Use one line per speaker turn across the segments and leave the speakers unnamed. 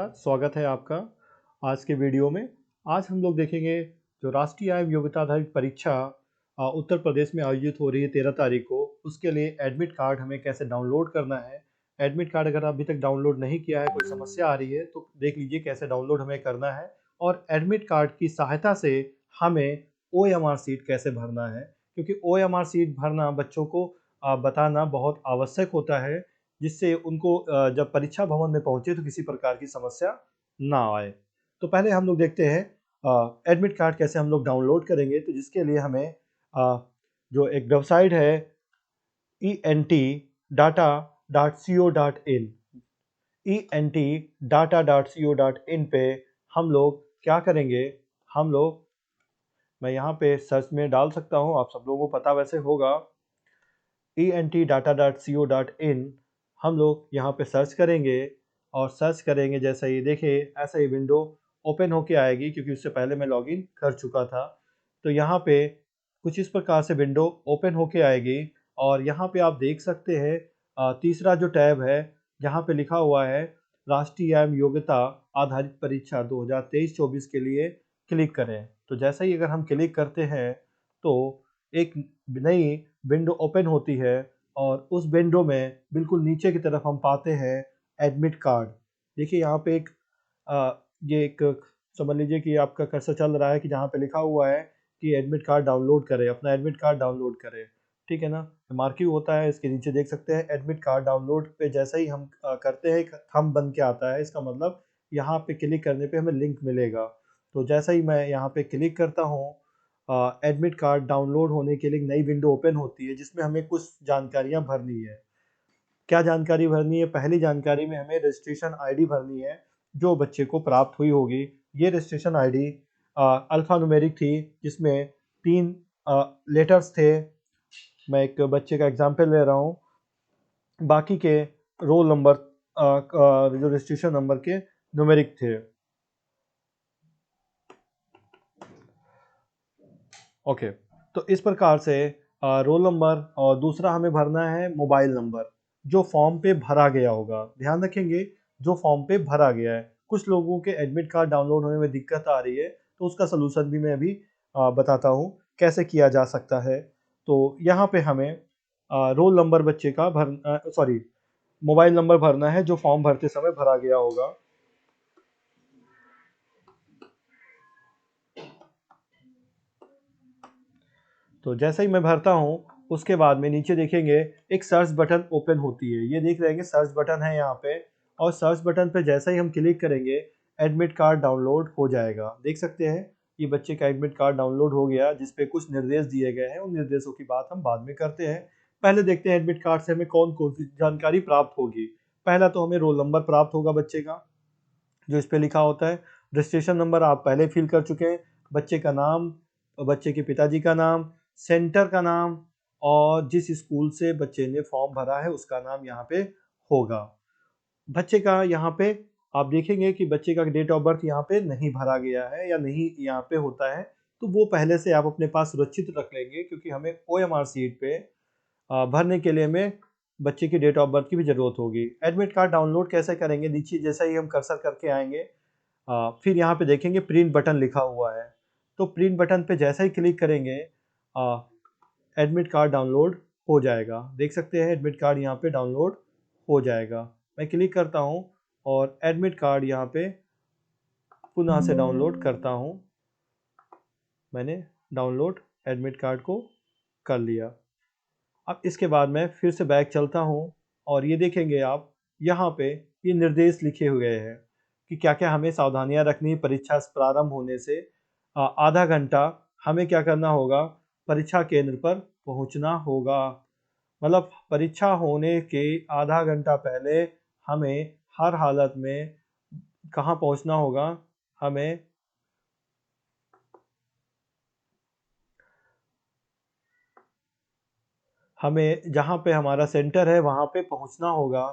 स्वागत है आपका आज के वीडियो में। आज हम लोग देखेंगे जो राष्ट्रीय आय योग्यता आधारित परीक्षा उत्तर प्रदेश में आयोजित हो रही है 13 तारीख को। उसके लिए एडमिट कार्ड हमें कैसे डाउनलोड करना है। एडमिट कार्ड अगर अभी तक डाउनलोड नहीं किया है, कोई समस्या आ रही है तो देख लीजिए कैसे डाउनलोड हमें करना है। और एडमिट कार्ड की सहायता से हमें OMR सीट कैसे भरना है, क्योंकि OMR सीट भरना बच्चों को बताना बहुत आवश्यक होता है, जिससे उनको जब परीक्षा भवन में पहुंचे तो किसी प्रकार की समस्या ना आए। तो पहले हम लोग देखते हैं एडमिट कार्ड कैसे हम लोग डाउनलोड करेंगे। तो जिसके लिए हमें जो एक वेबसाइट है entdata.co.in entdata.co.in पे हम लोग क्या करेंगे, मैं यहाँ पे सर्च में डाल सकता हूँ, आप सब लोगों को पता वैसे होगा। entdata.co.in हम लोग यहाँ पे सर्च करेंगे और सर्च करेंगे जैसा ये देखिए ऐसा ही विंडो ओपन होके आएगी, क्योंकि उससे पहले मैं लॉगिन कर चुका था। तो यहाँ पे कुछ इस प्रकार से विंडो ओपन होके आएगी और यहाँ पे आप देख सकते हैं तीसरा जो टैब है जहाँ पे लिखा हुआ है राष्ट्रीय आय योग्यता आधारित परीक्षा 2023-24 के लिए क्लिक करें। तो जैसा ही अगर हम क्लिक करते हैं तो एक नई विंडो ओपन होती है और उस विंडो में बिल्कुल नीचे की तरफ हम पाते हैं एडमिट कार्ड। देखिए यहाँ पे ये एक समझ लीजिए कि आपका कर्सर चल रहा है कि जहाँ पे लिखा हुआ है कि एडमिट कार्ड डाउनलोड करें, अपना एडमिट कार्ड डाउनलोड करें। ठीक है ना, मार्किंग होता है इसके नीचे देख सकते हैं एडमिट कार्ड डाउनलोड पे जैसा ही हम करते हैं एक थंब बन के आता है। इसका मतलब यहाँ पे क्लिक करने पे हमें लिंक मिलेगा। तो जैसा ही मैं यहाँ पे क्लिक करता हूँ एडमिट कार्ड डाउनलोड होने के लिए एक नई विंडो ओपन होती है जिसमें हमें कुछ जानकारियां भरनी है। क्या जानकारी भरनी है? पहली जानकारी में हमें रजिस्ट्रेशन आईडी भरनी है जो बच्चे को प्राप्त हुई होगी। ये रजिस्ट्रेशन आईडी अल्फा न्यूमेरिक थी जिसमें 3 लेटर्स थे। मैं एक बच्चे का एग्जाम्पल ले रहा हूँ। बाकी के रोल नंबर जो रजिस्ट्रेशन नंबर के न्यूमेरिक थे। ओके, तो इस प्रकार से रोल नंबर और दूसरा हमें भरना है मोबाइल नंबर जो फॉर्म पे भरा गया होगा। ध्यान रखेंगे जो फॉर्म पे भरा गया है। कुछ लोगों के एडमिट कार्ड डाउनलोड होने में दिक्कत आ रही है तो उसका सलूशन भी मैं अभी बताता हूँ कैसे किया जा सकता है। तो यहाँ पे हमें रोल नंबर बच्चे का मोबाइल नंबर भरना है जो फॉर्म भरते समय भरा गया होगा। तो जैसे ही मैं भरता हूँ उसके बाद में नीचे देखेंगे एक सर्च बटन ओपन होती है। ये देख रहे हैं सर्च बटन है यहाँ पे, और सर्च बटन पे जैसा ही हम क्लिक करेंगे एडमिट कार्ड डाउनलोड हो जाएगा। देख सकते हैं ये बच्चे का एडमिट कार्ड डाउनलोड हो गया जिसपे कुछ निर्देश दिए गए हैं। उन निर्देशों की बात हम बाद में करते हैं। पहले देखते हैं एडमिट कार्ड से हमें कौन कौन सी जानकारी प्राप्त होगी। पहला तो हमें रोल नंबर प्राप्त होगा बच्चे का, जो इस पे लिखा होता है। रजिस्ट्रेशन नंबर आप पहले फिल कर चुके हैं। बच्चे का नाम, बच्चे के पिताजी का नाम, सेंटर का नाम और जिस स्कूल से बच्चे ने फॉर्म भरा है उसका नाम यहाँ पे होगा। बच्चे का यहाँ पे आप देखेंगे कि बच्चे का डेट ऑफ बर्थ यहाँ पे नहीं भरा गया है या नहीं यहाँ पे होता है, तो वो पहले से आप अपने पास सुरक्षित रख लेंगे, क्योंकि हमें OMR सीट पे भरने के लिए हमें बच्चे की डेट ऑफ बर्थ की भी ज़रूरत होगी। एडमिट कार्ड डाउनलोड कैसे करेंगे? नीचे जैसा ही हम कर्सर करके आएंगे फिर यहाँ पे देखेंगे प्रिंट बटन लिखा हुआ है। तो प्रिंट बटन पे जैसा ही क्लिक करेंगे एडमिट कार्ड डाउनलोड हो जाएगा। देख सकते हैं एडमिट कार्ड यहाँ पे डाउनलोड हो जाएगा। मैं क्लिक करता हूँ और एडमिट कार्ड यहाँ पे पुनः से डाउनलोड करता हूँ। मैंने डाउनलोड एडमिट कार्ड को कर लिया। अब इसके बाद मैं फिर से बैक चलता हूँ और ये देखेंगे आप यहाँ पे ये निर्देश लिखे हुए हैं कि क्या क्या हमें सावधानियां रखनी है। परीक्षा प्रारंभ होने से आधा घंटा हमें क्या करना होगा, परीक्षा केंद्र पर पहुंचना होगा। मतलब परीक्षा होने के आधा घंटा पहले हमें हर हालत में कहाँ पहुंचना होगा, हमें जहाँ पे हमारा सेंटर है वहाँ पे पहुँचना होगा।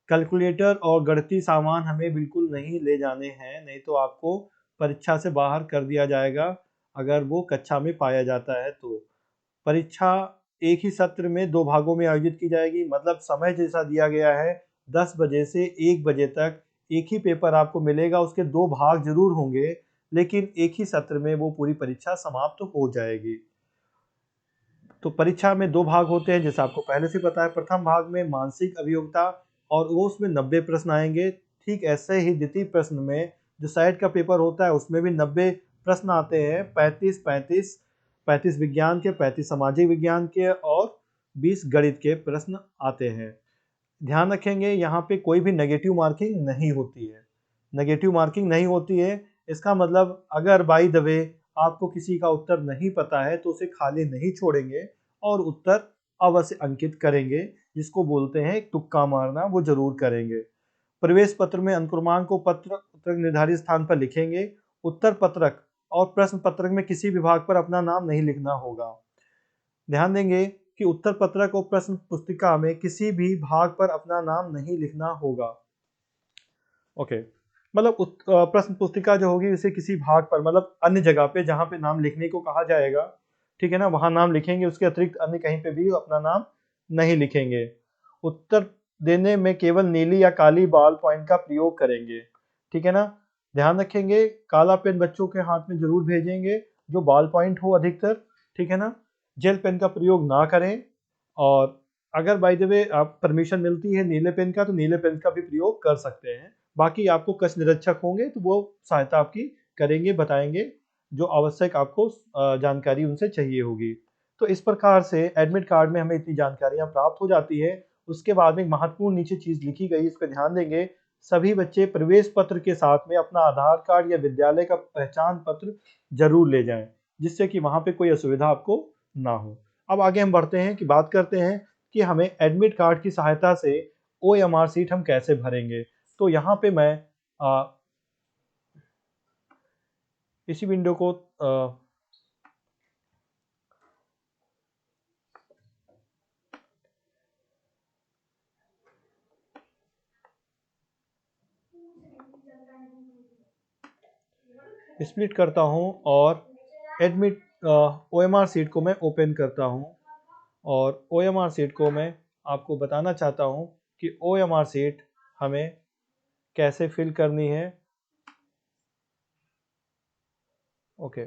कैलकुलेटर और गणितीय सामान हमें बिल्कुल नहीं ले जाने हैं, नहीं तो आपको परीक्षा से बाहर कर दिया जाएगा अगर वो कक्षा में पाया जाता है तो। परीक्षा एक ही सत्र में 2 भागों में आयोजित की जाएगी। मतलब समय जैसा दिया गया है 10 बजे से 1 बजे तक एक ही पेपर आपको मिलेगा, उसके 2 भाग ज़रूर होंगे, लेकिन एक ही सत्र में वो पूरी परीक्षा समाप्त हो जाएगी। तो परीक्षा में 2 भाग होते हैं, जैसा आपको पहले से पता है। प्रथम भाग में मानसिक अभियोग्यता और वो उसमें 90 प्रश्न आएंगे। ठीक ऐसे ही द्वितीय प्रश्न में जो साइड का पेपर होता है उसमें भी 90 प्रश्न आते हैं। 35 विज्ञान के, 35 सामाजिक विज्ञान के और 20 गणित के प्रश्न आते हैं। ध्यान रखेंगे यहाँ पे कोई भी नेगेटिव मार्किंग नहीं होती है। नेगेटिव मार्किंग नहीं होती है, इसका मतलब अगर बाय द वे आपको किसी का उत्तर नहीं पता है तो उसे खाली नहीं छोड़ेंगे और उत्तर अवश्य अंकित करेंगे, जिसको बोलते हैं तुक्का मारना, वो जरूर करेंगे। प्रवेश पत्र में अनुक्रमांक को पत्र निर्धारित स्थान पर लिखेंगे। उत्तर पत्रक और प्रश्न पत्रक में किसी विभाग पर अपना नाम नहीं लिखना होगा। ध्यान देंगे कि उत्तर पत्रक और प्रश्न पुस्तिका में किसी भी भाग पर अपना नाम नहीं लिखना होगा। ओके, मतलब प्रश्न पुस्तिका जो होगी उसे किसी भाग पर, मतलब अन्य जगह पे जहां पे नाम लिखने को कहा जाएगा, ठीक है ना, वहां नाम लिखेंगे। उसके अतिरिक्त अन्य कहीं पे भी अपना नाम नहीं लिखेंगे। उत्तर देने में केवल नीली या काली बॉल पॉइंट का प्रयोग करेंगे, ठीक है ना। ध्यान रखेंगे काला पेन बच्चों के हाथ में जरूर भेजेंगे जो बॉल पॉइंट हो अधिकतर, ठीक है ना। जेल पेन का प्रयोग ना करें, और अगर बाय द वे आप परमिशन मिलती है नीले पेन का तो नीले पेन का भी प्रयोग कर सकते हैं। बाकी आपको कक्ष निरीक्षक होंगे तो वो सहायता आपकी करेंगे, बताएंगे जो आवश्यक आपको जानकारी उनसे चाहिए होगी। तो इस प्रकार से एडमिट कार्ड में हमें इतनी जानकारियां प्राप्त हो जाती है। उसके बाद में एक महत्वपूर्ण नीचे चीज लिखी गई, इस पर ध्यान देंगे। सभी बच्चे प्रवेश पत्र के साथ में अपना आधार कार्ड या विद्यालय का पहचान पत्र जरूर ले जाएं, जिससे कि वहां पे कोई असुविधा आपको ना हो। अब आगे हम बढ़ते हैं कि बात करते हैं कि हमें एडमिट कार्ड की सहायता से OMR सीट हम कैसे भरेंगे। तो यहाँ पे मैं इसी विंडो को स्प्लिट करता हूँ और एडमिट OMR सीट को मैं ओपन करता हूँ। और OMR सीट को मैं आपको बताना चाहता हूँ कि OMR सीट हमें कैसे फिल करनी है। ओके,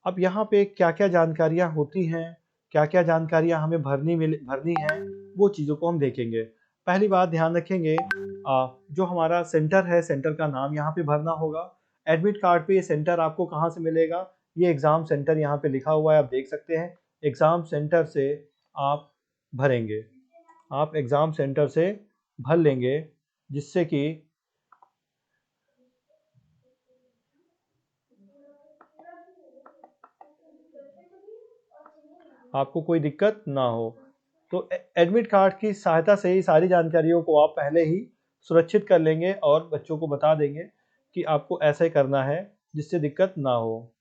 अब यहाँ पे क्या-क्या जानकारियाँ होती हैं, क्या-क्या जानकारियाँ हमें भरनी हैं, वो चीज़ों को हम देखेंगे। पहली बात ध्यान रखेंगे, जो हमारा सेंटर है, सेंटर का नाम यहाँ पे भरना होगा। एडमिट कार्ड पे ये सेंटर आपको कहाँ से मिलेगा, ये एग्ज़ाम सेंटर यहाँ पे लिखा हुआ है, आप देख सकते हैं। एग्ज़ाम सेंटर से आप भरेंगे, आप एग्ज़ाम सेंटर से भर लेंगे, जिससे कि आपको कोई दिक्कत ना हो। तो एडमिट कार्ड की सहायता से ही सारी जानकारियों को आप पहले ही सुरक्षित कर लेंगे और बच्चों को बता देंगे कि आपको ऐसे करना है, जिससे दिक्कत ना हो।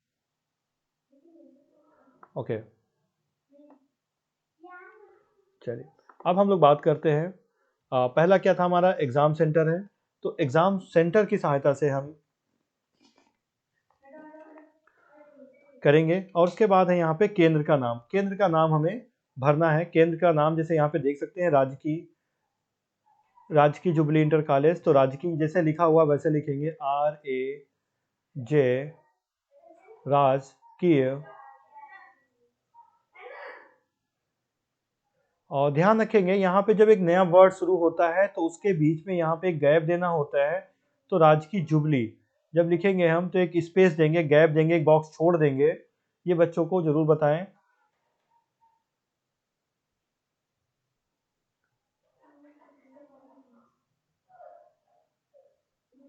ओके, चलिए अब हम लोग बात करते हैं। पहला क्या था, हमारा एग्ज़ाम सेंटर है। तो एग्ज़ाम सेंटर की सहायता से हम करेंगे, और उसके बाद है यहाँ पे केंद्र का नाम। केंद्र का नाम हमें भरना है। केंद्र का नाम जैसे यहाँ पे देख सकते हैं, राजकीय जुबली इंटर कॉलेज। तो राजकीय जैसे लिखा हुआ वैसे लिखेंगे, RAJ राजकीय। और ध्यान रखेंगे यहाँ पे जब एक नया वर्ड शुरू होता है तो उसके बीच में यहाँ पे एक गैप देना होता है। तो राजकीय जुबली जब लिखेंगे हम तो एक स्पेस देंगे, गैप देंगे, एक बॉक्स छोड़ देंगे। ये बच्चों को जरूर बताएं।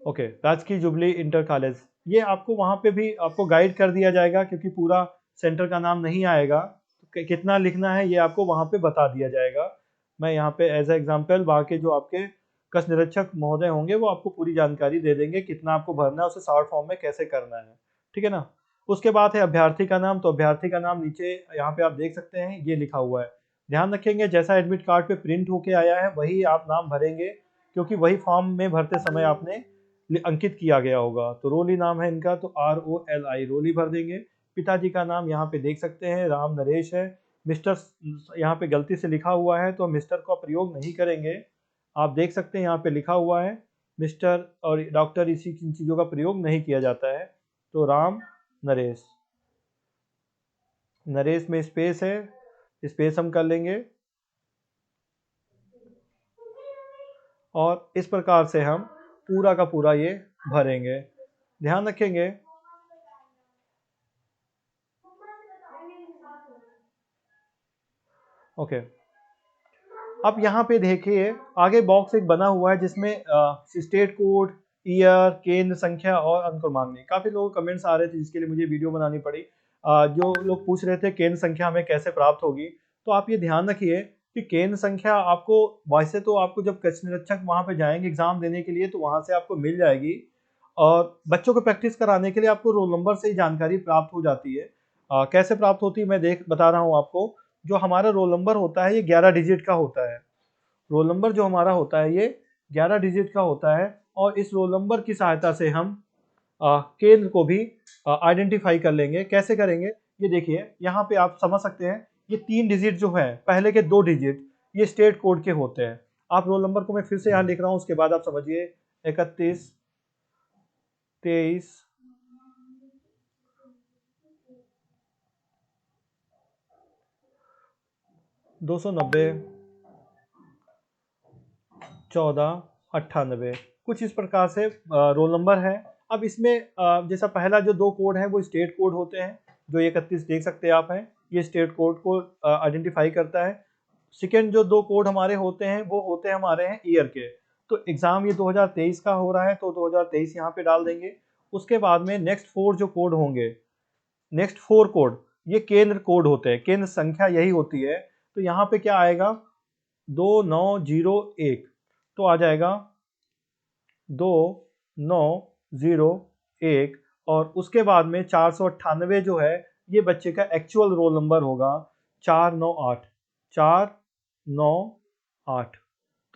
ओके, राजकीय जुबली इंटर कॉलेज, ये आपको वहाँ पे भी आपको गाइड कर दिया जाएगा, क्योंकि पूरा सेंटर का नाम नहीं आएगा। तो कितना लिखना है ये आपको वहाँ पे बता दिया जाएगा। मैं यहाँ पे एज ए एग्जाम्पल, बाकी जो आपके कक्ष निरीक्षक महोदय होंगे वो आपको पूरी जानकारी दे देंगे, कितना आपको भरना है, उसे शॉर्ट फॉर्म में कैसे करना है, ठीक है ना। उसके बाद है अभ्यर्थी का नाम। तो अभ्यर्थी का नाम नीचे यहाँ पे आप देख सकते हैं, ये लिखा हुआ है। ध्यान रखेंगे जैसा एडमिट कार्ड पे प्रिंट होके आया है वही आप नाम भरेंगे, क्योंकि वही फॉर्म में भरते समय आपने अंकित किया गया होगा। तो रोली नाम है इनका, तो ROLI रोली भर देंगे। पिताजी का नाम यहाँ पे देख सकते हैं, राम नरेश है। मिस्टर यहाँ पे गलती से लिखा हुआ है तो मिस्टर का प्रयोग नहीं करेंगे। आप देख सकते हैं यहाँ पे लिखा हुआ है मिस्टर और डॉक्टर, इसी चीज़ों का प्रयोग नहीं किया जाता है। तो राम नरेश, नरेश में स्पेस है, स्पेस हम कर लेंगे और इस प्रकार से हम पूरा का पूरा ये भरेंगे। ध्यान रखेंगे ओके। अब यहाँ पे देखिए आगे बॉक्स एक बना हुआ है जिसमें स्टेट कोड, ईयर, केंद्र संख्या और अंक मांगने। काफी लोगों कमेंट्स आ रहे थे जिसके लिए मुझे वीडियो बनानी पड़ी। जो लोग पूछ रहे थे केंद्र संख्या हमें कैसे प्राप्त होगी, तो आप ये ध्यान रखिए कि केंद्र संख्या आपको, वैसे तो आपको जब कक्ष निरीक्षक वहां पे जाएंगे एग्जाम देने के लिए तो वहां से आपको मिल जाएगी, और बच्चों को प्रैक्टिस कराने के लिए आपको रोल नंबर से ही जानकारी प्राप्त हो जाती है। कैसे प्राप्त होती है मैं बता रहा हूँ आपको। जो हमारा रोल नंबर होता है ये 11 डिजिट का होता है। रोल नंबर जो हमारा होता है ये 11 डिजिट का होता है, और इस रोल नंबर की सहायता से हम केंद्र को भी आइडेंटिफाई कर लेंगे। कैसे करेंगे ये देखिए, यहाँ पे आप समझ सकते हैं ये 3 डिजिट जो है, पहले के 2 डिजिट ये स्टेट कोड के होते हैं। आप रोल नंबर को मैं फिर से यहाँ लिख रहा हूँ, उसके बाद आप समझिए 31, 23, 290, 14, 98, कुछ इस प्रकार से रोल नंबर है। अब इसमें जैसा पहला जो 2 कोड है वो स्टेट कोड होते हैं, जो 31 देख सकते हैं आप हैं, ये स्टेट कोड को आइडेंटिफाई करता है। सेकेंड जो 2 कोड हमारे होते हैं वो होते हैं हमारे हैं ईयर के। तो एग्जाम ये 2023 का हो रहा है तो 2023 यहाँ पे डाल देंगे। उसके बाद में नेक्स्ट 4 जो कोड होंगे, नेक्स्ट 4 कोड ये केंद्र कोड होते हैं, केंद्र संख्या यही होती है। तो यहाँ पे क्या आएगा 2901, तो आ जाएगा 2901, और उसके बाद में 498 जो है ये बच्चे का एक्चुअल रोल नंबर होगा 498, 498।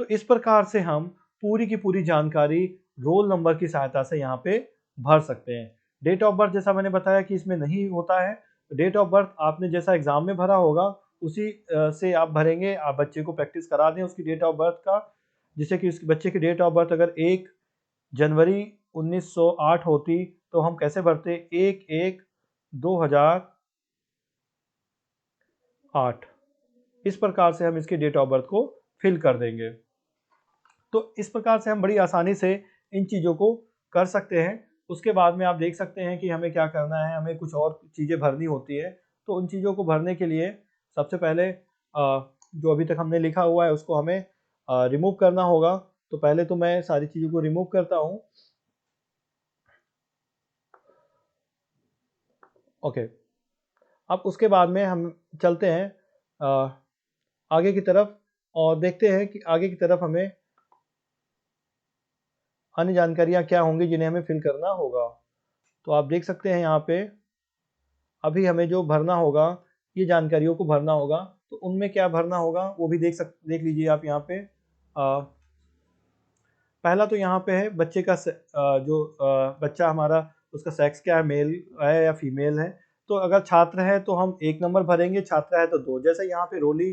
तो इस प्रकार से हम पूरी की पूरी जानकारी रोल नंबर की सहायता से यहाँ पे भर सकते हैं। डेट ऑफ बर्थ जैसा मैंने बताया कि इसमें नहीं होता है। डेट ऑफ बर्थ आपने जैसा एग्जाम में भरा होगा उसी से आप भरेंगे। आप बच्चे को प्रैक्टिस करा दें उसकी डेट ऑफ बर्थ का, जिससे कि उस बच्चे की डेट ऑफ बर्थ अगर 1 जनवरी 1908 होती तो हम कैसे भरते, 1/1/2008। इस प्रकार से हम इसकी डेट ऑफ बर्थ को फिल कर देंगे। तो इस प्रकार से हम बड़ी आसानी से इन चीज़ों को कर सकते हैं। उसके बाद में आप देख सकते हैं कि हमें क्या करना है, हमें कुछ और चीज़ें भरनी होती है। तो उन चीज़ों को भरने के लिए सबसे पहले जो अभी तक हमने लिखा हुआ है उसको हमें रिमूव करना होगा। तो पहले तो मैं सारी चीज़ों को रिमूव करता हूँ। ओके, अब उसके बाद में हम चलते हैं आगे की तरफ और देखते हैं कि आगे की तरफ हमें अन्य जानकारियाँ क्या होंगी जिन्हें हमें फिल करना होगा। तो आप देख सकते हैं यहाँ पे अभी हमें जो भरना होगा, ये जानकारियों को भरना होगा। तो उनमें क्या भरना होगा वो भी देख लीजिए आप यहाँ पे। पहला तो यहाँ पे है बच्चे का बच्चा हमारा उसका सेक्स क्या है, मेल है या फीमेल है। तो अगर छात्र है तो हम 1 नंबर भरेंगे, छात्रा है तो 2। जैसे यहाँ पे रोली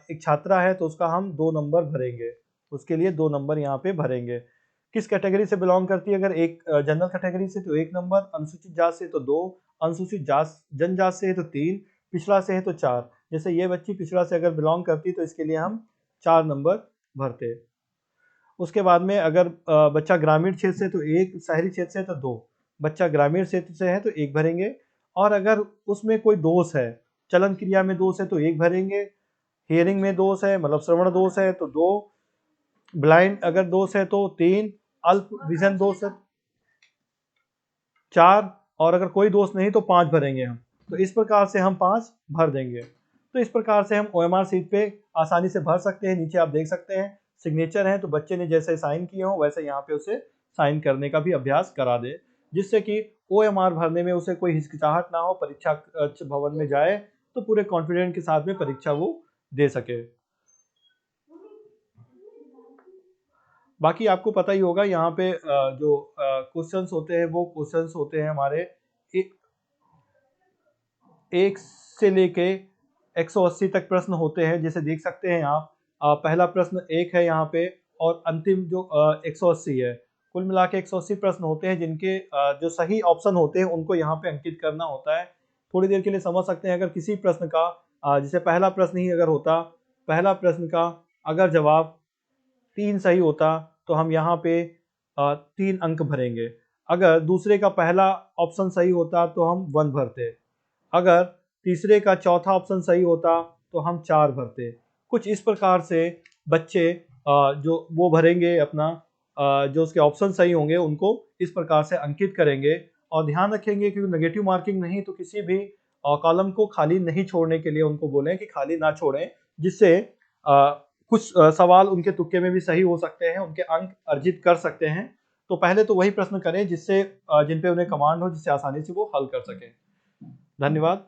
एक छात्रा है तो उसका हम 2 नंबर भरेंगे, उसके लिए 2 नंबर यहाँ पे भरेंगे। किस कैटेगरी से बिलोंग करती है, अगर एक जनरल कैटेगरी से तो 1 नंबर, अनुसूचित जात से तो 2, अनुसूचित जनजात से है तो 3, पिछड़ा से है तो 4। जैसे ये बच्ची पिछड़ा से अगर बिलोंग करती तो इसके लिए हम 4 नंबर भरते। उसके बाद में अगर बच्चा ग्रामीण क्षेत्र से तो 1, शहरी क्षेत्र से तो 2। बच्चा ग्रामीण क्षेत्र से है तो 1 भरेंगे, और अगर उसमें कोई दोष है, चलन क्रिया में दोष है तो 1 भरेंगे, हियरिंग में दोष है मतलब श्रवण दोष है तो 2, ब्लाइंड अगर दोष है तो 3, अल्प विजन दोष है 4, और अगर कोई दोष नहीं तो 5 भरेंगे हम। तो इस प्रकार से हम 5 भर देंगे। तो इस प्रकार से हम OMR शीट पे आसानी से भर सकते हैं। नीचे आप देख सकते हैं सिग्नेचर है, तो बच्चे ने जैसे साइन किए हो वैसे यहाँ पे उसे साइन करने का भी अभ्यास करा दे। जिससे कि OMR भरने में उसे कोई हिचकिचाहट ना हो, परीक्षा भवन में जाए तो पूरे कॉन्फिडेंट के साथ में परीक्षा वो दे सके। बाकी आपको पता ही होगा यहाँ पे जो क्वेश्चंस होते हैं वो क्वेश्चंस होते हैं हमारे 1 से लेके 180 तक प्रश्न होते हैं, जैसे देख सकते हैं आप। पहला प्रश्न 1 है यहाँ पे और अंतिम जो 180 है। कुल मिला के 180 प्रश्न होते हैं जिनके जो सही ऑप्शन होते हैं उनको यहाँ पे अंकित करना होता है। थोड़ी देर के लिए समझ सकते हैं, अगर किसी प्रश्न का जैसे पहला प्रश्न ही अगर होता, पहला प्रश्न का अगर जवाब 3 सही होता तो हम यहाँ पे 3 अंक भरेंगे। अगर दूसरे का पहला ऑप्शन सही होता तो हम 1 भरते। अगर तीसरे का चौथा ऑप्शन सही होता तो हम 4 भरते। कुछ इस प्रकार से बच्चे जो वो भरेंगे अपना जो उसके ऑप्शन सही होंगे उनको इस प्रकार से अंकित करेंगे। और ध्यान रखेंगे कि नेगेटिव मार्किंग नहीं तो किसी भी कॉलम को खाली नहीं छोड़ने के लिए उनको बोलें कि खाली ना छोड़ें, जिससे कुछ सवाल उनके तुक्के में भी सही हो सकते हैं, उनके अंक अर्जित कर सकते हैं। तो पहले तो वही प्रश्न करें जिससे जिन पे उन्हें कमांड हो, जिससे आसानी से वो हल कर सकें। धन्यवाद।